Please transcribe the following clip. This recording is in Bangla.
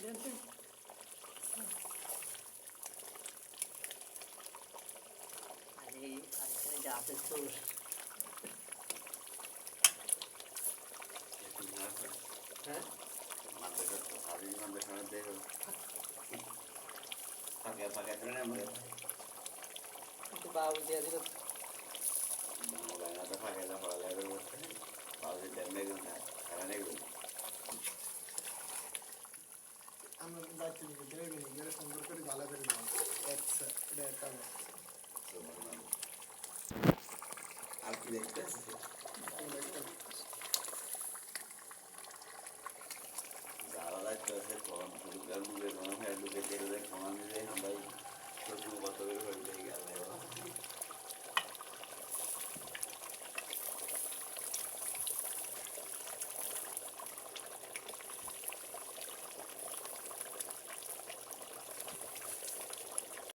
আরে আরেকখানে যা আছে তোর হ্যাঁ বাবু দিয়ে দিল আমরা দায়িত্ব নিবো গেলে সুন্দর করে ভালো করে দাও আচ্ছা এটা একটা আর কি দেখতে